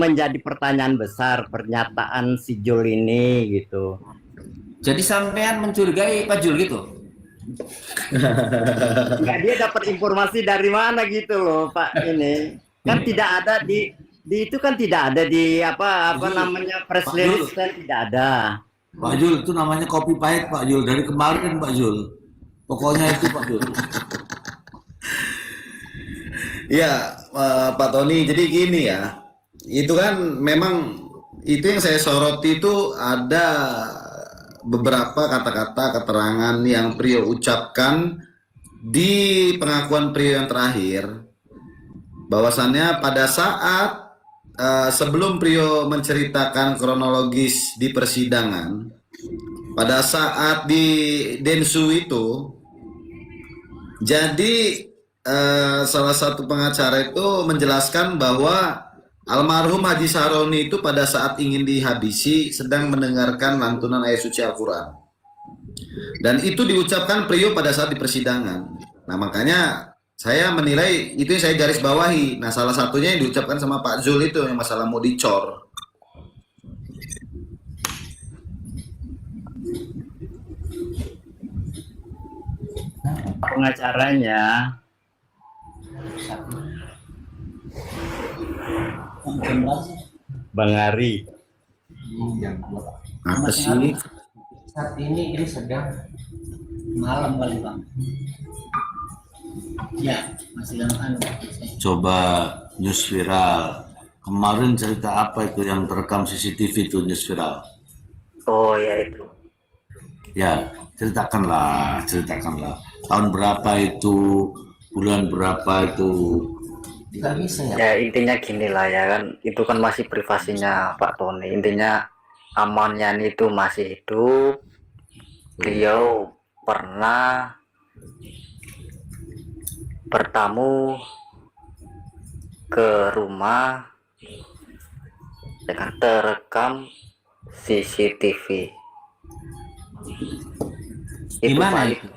menjadi pertanyaan besar pernyataan si Jul ini gitu. Jadi sampean mencurigai Pak Jul gitu? Enggak, dia dapat informasi dari mana gitu loh Pak ini. Kan tidak ada di itu kan tidak ada di apa Pak Jul, namanya press Pak Jul, release kan tidak ada. Pak Jul itu namanya copy paste Pak Jul dari kemarin Pak Jul. Pokoknya itu Pak Jul. Ya, Pak Tony, jadi gini ya, itu kan memang itu yang saya soroti itu ada beberapa kata-kata keterangan yang Prio ucapkan di pengakuan Prio yang terakhir, bahwasannya pada saat sebelum Prio menceritakan kronologis di persidangan, pada saat di Densu itu, jadi salah satu pengacara itu menjelaskan bahwa almarhum Haji Saroni itu pada saat ingin dihabisi sedang mendengarkan lantunan ayat suci Al-Quran. Dan itu diucapkan Prio pada saat di persidangan. Nah makanya saya menilai itu yang saya garis bawahi. Nah salah satunya yang diucapkan sama Pak Zul itu yang masalah mau dicor. Pengacaranya Bang Ari. Apa sih? Saat ini sedang malam kali Bang. Ya, masih dalam Coba news viral. Kemarin cerita apa itu yang terekam CCTV itu news viral? Oh ya itu. Ya, ceritakanlah. Tahun berapa itu, bulan berapa itu? Tidak bisa ya. Ya intinya gini lah ya kan, itu kan masih privasinya Pak Tony. Intinya Amanyan itu masih hidup. Beliau pernah bertamu ke rumah dengan terekam CCTV. Di mana valid. itu?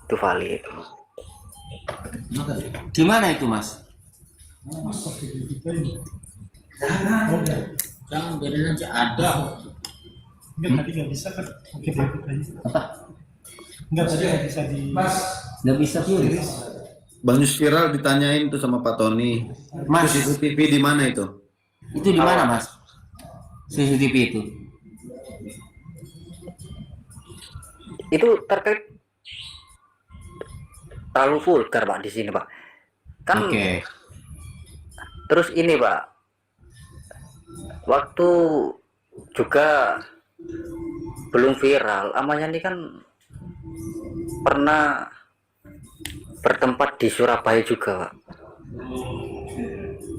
Itu valid. Di mana itu Mas? Jangan biarin aja ada. Enggak, tadi nggak bisa kan? Oke, diikut aja. Enggak, tadi nggak bisa di... Mas, nggak bisa tulis. Bang news viral ditanyain tuh sama Pak Tony. Mas, Itu CCTV di mana itu? itu di mana Mas? CCTV itu? Itu terkait terlalu vulgar Pak di sini Pak. Kan Oke. terus ini Pak. Waktu juga belum viral, Amanyan ini kan pernah bertempat di Surabaya juga Pak.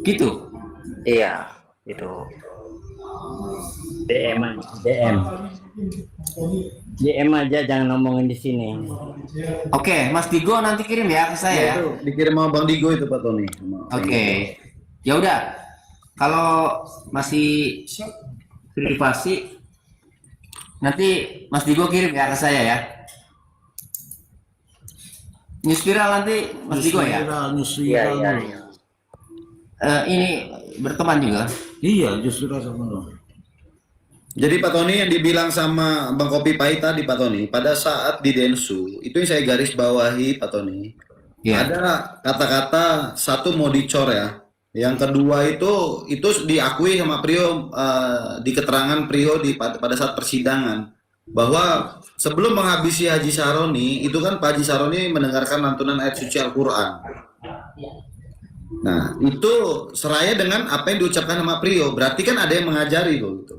Gitu. Iya, itu. DM aja jangan ngomongin di sini. Oke, Mas Digo nanti kirim ya ke saya ya. Itu dikirim sama Bang Digo itu Pak Tony. Oke. Ya udah. Kalau masih privasi nanti Mas Digo kirim ya ke saya ya. News viral nanti Mas Digo ya. News Iya, viral. iya, dulu. iya. Ini berteman juga. Iya, news viral sama lo. Jadi Pak Tony yang dibilang sama Bang Kopi Pahit tadi Pak Tony, pada saat di Densu, itu yang saya garis bawahi Pak Tony. Iya. Ada kata-kata satu mau dicor ya. Yang kedua itu diakui sama Prio di keterangan Prio pada saat persidangan bahwa sebelum menghabisi Haji Saroni itu kan Pak Haji Saroni mendengarkan lantunan ayat suci Al-Qur'an. Nah, itu seraya dengan apa yang diucapkan sama Prio, berarti kan ada yang mengajari loh itu.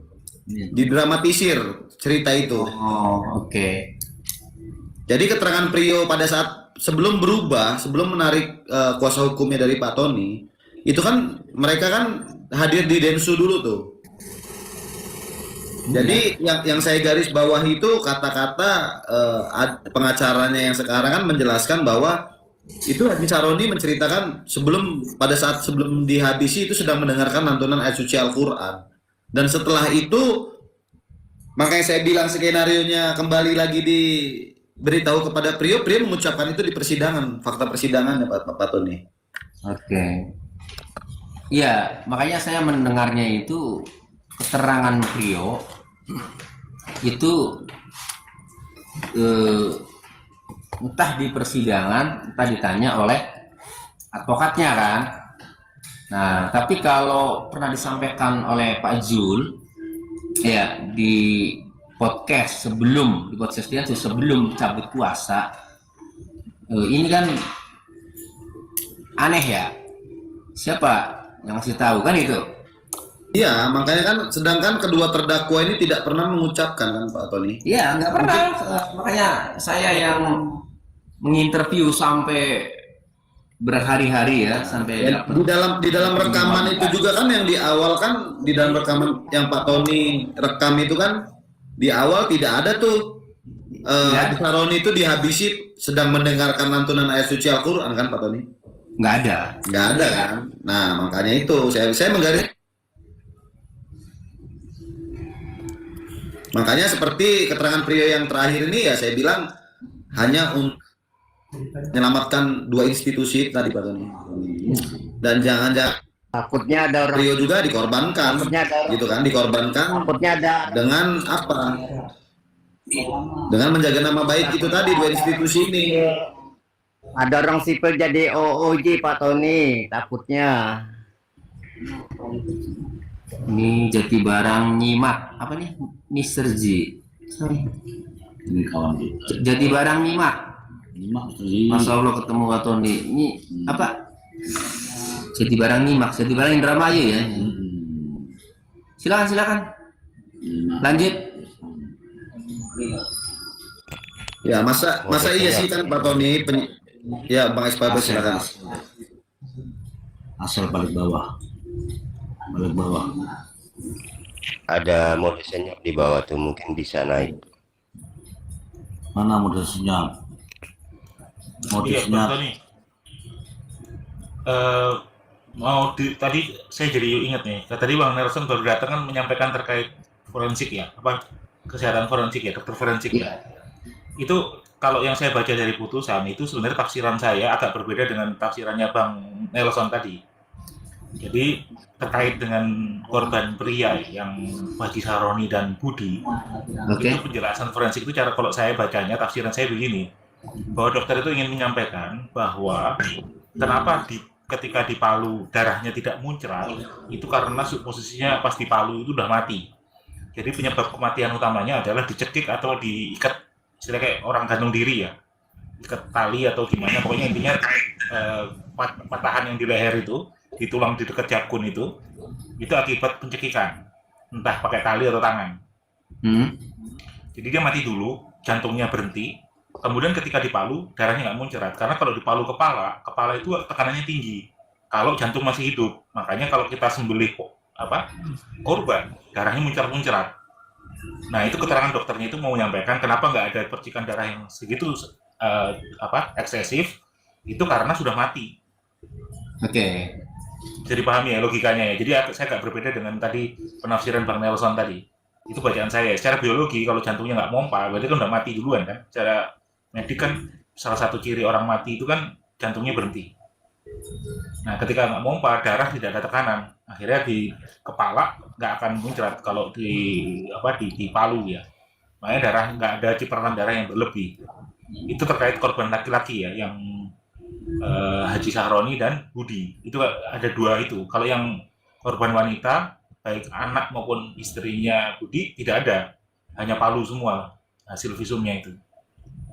Didramatisir cerita itu. Oh, oke. Jadi keterangan Prio pada saat sebelum berubah, sebelum menarik kuasa hukumnya dari Pak Tony, itu kan mereka kan hadir di Densu dulu tuh. Jadi yang saya garis bawah itu kata-kata pengacaranya yang sekarang kan menjelaskan bahwa itu Haji Saroni menceritakan pada saat sebelum dihabisi itu sedang mendengarkan lantunan ayat suci Al-Qur'an. Dan setelah itu makanya saya bilang skenarionya kembali lagi diberitahu kepada Prio mengucapkan itu di persidangan, fakta persidangannya Pak Tony. Oke. Iya, makanya saya mendengarnya itu keterangan Prio itu entah di persidangan, entah ditanya oleh advokatnya kan. Nah, tapi kalau pernah disampaikan oleh Pak Jul, ya di podcast dia tuh sebelum cabut puasa, ini kan aneh ya. Siapa yang masih tahu kan itu? Iya, makanya kan sedangkan kedua terdakwa ini tidak pernah mengucapkan kan Pak Tony. Iya, nggak pernah. Makanya saya yang menginterview sampai berhari-hari ya, sampai Ya, di dalam rekaman itu juga kan yang di awal kan di dalam rekaman yang Pak Tony rekam itu kan di awal tidak ada tuh Haji Saroni itu dihabisi sedang mendengarkan lantunan ayat suci Al-Quran kan Pak Tony? nggak ada. Nggak ada kan? Nah makanya itu saya menggaris. Makanya seperti keterangan Prio yang terakhir ini ya saya bilang hanya untuk menyelamatkan dua institusi tadi Pak Tony. Dan jangan Takutnya ada orang, Prio juga dikorbankan, takutnya ada, gitu kan? Dikorbankan takutnya ada dengan apa? Dengan menjaga nama baik itu tadi dua institusi ini. ada orang sipil jadi OOJ Pak Tony, takutnya. Ini Jati Barang Nyimak apa nih? Mr. J. Ini kawan Jati Barang Nyimak. ini Masya Allah ketemu Pak Tony. Ini apa? Jati Barang Nyimak, Jati Barang Indramayu ya. Silakan. Lanjut. Ya masa iya sih kan Pak Tony ya Bang Espada silakan. asal balik bawah. Ada mode senyap di bawah tuh, mungkin bisa naik. Mana mode senyap? Mode Iya, Bang senyap. Tony. Tadi saya jadi ingat nih. Tadi Bang Nelson baru datang kan menyampaikan terkait forensik ya, apa kesehatan forensik ya, dokter forensik ya. Itu kalau yang saya baca dari putusan itu sebenarnya tafsiran saya agak berbeda dengan tafsirannya Bang Nelson tadi. Jadi terkait dengan korban pria yang Haji Saroni dan Budi, Oke. itu penjelasan forensik itu cara kalau saya bacanya tafsiran saya begini, bahwa dokter itu ingin menyampaikan bahwa kenapa ketika di Palu darahnya tidak muncrat itu karena posisinya pas di Palu itu udah mati. Jadi penyebab kematian utamanya adalah dicekik atau diikat, istilahnya kayak orang gantung diri ya, ikat tali atau gimana, pokoknya intinya patahan yang di leher itu, di tulang di dekat jakun itu akibat pencekikan, entah pakai tali atau tangan. Jadi dia mati dulu, jantungnya berhenti, kemudian ketika di Palu darahnya nggak muncrat, karena kalau di Palu kepala itu tekanannya tinggi, kalau jantung masih hidup. Makanya kalau kita sembelih korban, darahnya muncrat. Nah itu keterangan dokternya itu mau menyampaikan kenapa nggak ada percikan darah yang segitu eksesif, itu karena sudah mati. Oke. Bisa dipahami ya logikanya ya. Jadi saya agak berbeda dengan tadi penafsiran Bang Nelson tadi. Itu bacaan saya. Secara biologi kalau jantungnya nggak mompa, berarti kan udah mati duluan kan. Secara medik kan salah satu ciri orang mati itu kan jantungnya berhenti. Nah ketika nggak mompa, darah tidak ada tekanan, akhirnya di kepala nggak akan muncrat kalau di palu ya. Makanya darah nggak ada cipratan darah yang berlebih. Itu terkait korban laki-laki ya, yang Haji Sahroni dan Budi. Itu ada dua itu. Kalau yang korban wanita, baik anak maupun istrinya Budi tidak ada, hanya palu semua hasil visumnya itu.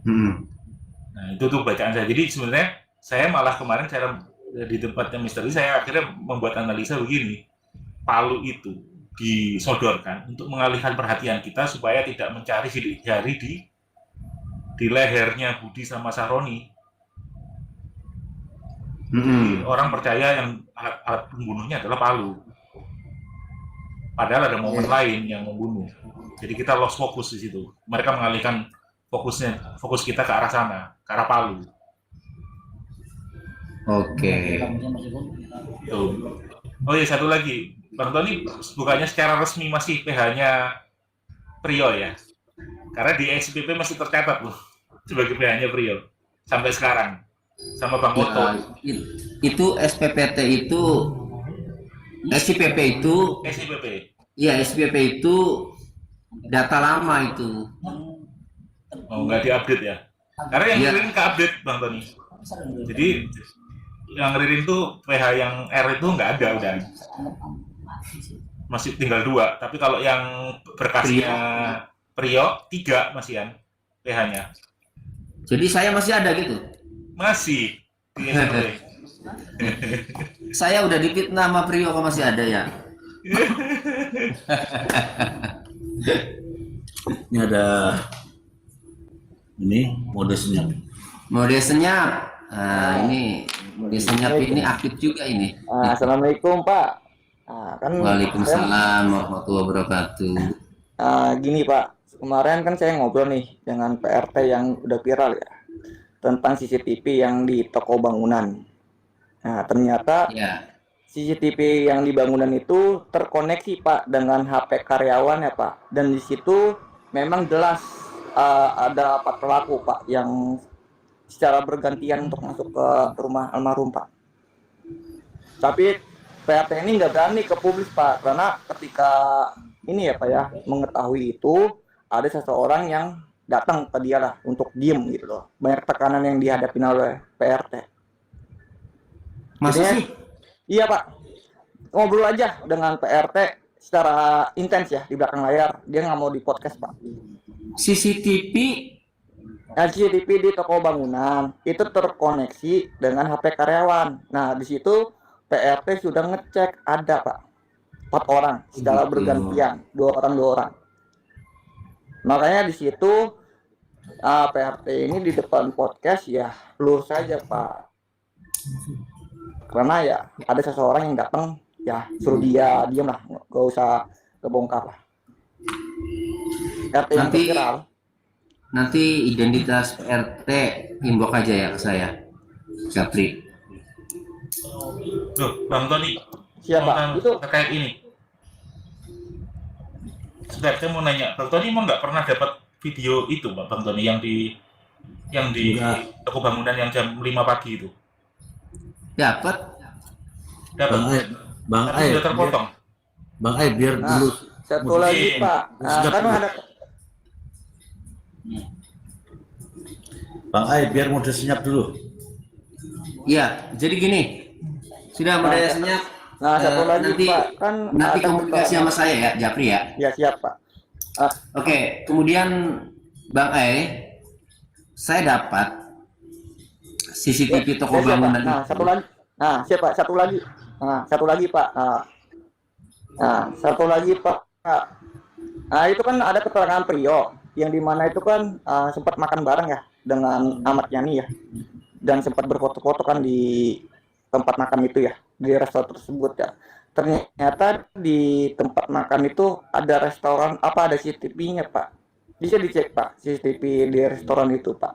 Nah itu tuh bacaan saya. Jadi sebenarnya saya malah kemarin cara di tempatnya misteri saya akhirnya membuat analisa begini, palu itu disodorkan untuk mengalihkan perhatian kita supaya tidak mencari sidik jari di lehernya Budi sama Sahroni. Orang percaya yang alat pembunuhnya adalah palu, padahal ada momen lain yang membunuh. Jadi kita lost fokus di situ. Mereka mengalihkan fokus kita ke arah sana, ke arah palu. Oke. Tuh. Oh iya, satu lagi, Bang Tony bukannya secara resmi masih PH-nya Prio ya? Karena di SPP masih tercatat loh sebagai PH-nya Prio sampai sekarang, sama Bang Oto. Itu SPPT itu SIPP itu, SIPP. iya SIPP itu data lama itu. Oh, nggak diupdate ya? Karena yang Iya. ngirimin ke update, Bang Tony. Jadi yang ngirimin tuh PH yang R itu nggak ada udah. Masih tinggal 2. Tapi kalau yang berkasnya Prio 3 masihan PH-nya. Jadi saya masih ada gitu. Masih di SMP. Saya udah difitnah sama Prio kok masih ada ya. Ini ada ini mode senyap. Mode senyap. Nah, ini mode senyap ini aktif juga ini. Assalamualaikum Pak. Kan Waalaikumsalam warahmatullahi wabarakatuh. gini Pak, kemarin kan saya ngobrol nih dengan PRT yang udah viral ya tentang CCTV yang di toko bangunan. Nah ternyata Ya, CCTV yang di bangunan itu terkoneksi Pak dengan HP karyawan ya Pak, dan di situ memang jelas ada 4 pelaku Pak yang secara bergantian untuk masuk ke rumah almarhum Pak. Tapi PRT ini nggak berani ke publik Pak, karena ketika ini ya Pak ya mengetahui itu ada seseorang yang datang ke dia lah untuk diem gitu loh. Banyak tekanan yang dihadapi oleh PRT. masa Jadinya- sih? Iya Pak, ngobrol aja dengan PRT secara intens ya di belakang layar. Dia nggak mau di podcast Pak. CCTV Nah, CCTV di toko bangunan itu terkoneksi dengan HP karyawan. Nah di situ PRT sudah ngecek ada Pak 4 orang secara Gitu. bergantian, 2 orang. Makanya di situ PRT ini di depan podcast ya lu saja Pak. Karena ya ada seseorang yang datang ya suruh dia diam lah, gak usah kebongkar lah. RT yang Nanti- viral. nanti identitas RT inbox aja ya ke saya. Japri. Loh, Bang Tony. Siapa? Mau Itu terkait ini. Sebentar, saya mau nanya, Bang Tony emang nggak pernah dapat video itu, Bang Tony, yang di Enggak. toko bangunan yang jam 5 pagi itu? Dapat. Dapat. Bang Tapi Aib, sudah terpotong. Bang Aib biar Nah, dulu. satu Mungkin lagi Pak. Nah, sudah kan perlu. ada Bang Aib biar mode senyap dulu. Iya, jadi gini. Sudah mode senyap. Nah, satu lagi nanti, Pak, kan nanti ada komunikasi sama saya ya, Japri ya. Ya siap Pak. Oke, kemudian Bang saya dapat CCTV toko Ya, siap, Pak. bangunan Nah, itu. satu lagi. Nah, siapa? Satu lagi. Nah, satu lagi Pak. Nah, satu lagi Pak. Nah, itu kan ada keterangan Prio yang dimana itu kan sempat makan bareng ya dengan Ahmad Yani ya, dan sempat berfoto-foto kan di tempat makan itu ya, di restoran tersebut ya. Ternyata di tempat makan itu ada restoran apa, ada CCTV-nya Pak. Bisa dicek Pak CCTV di restoran itu Pak.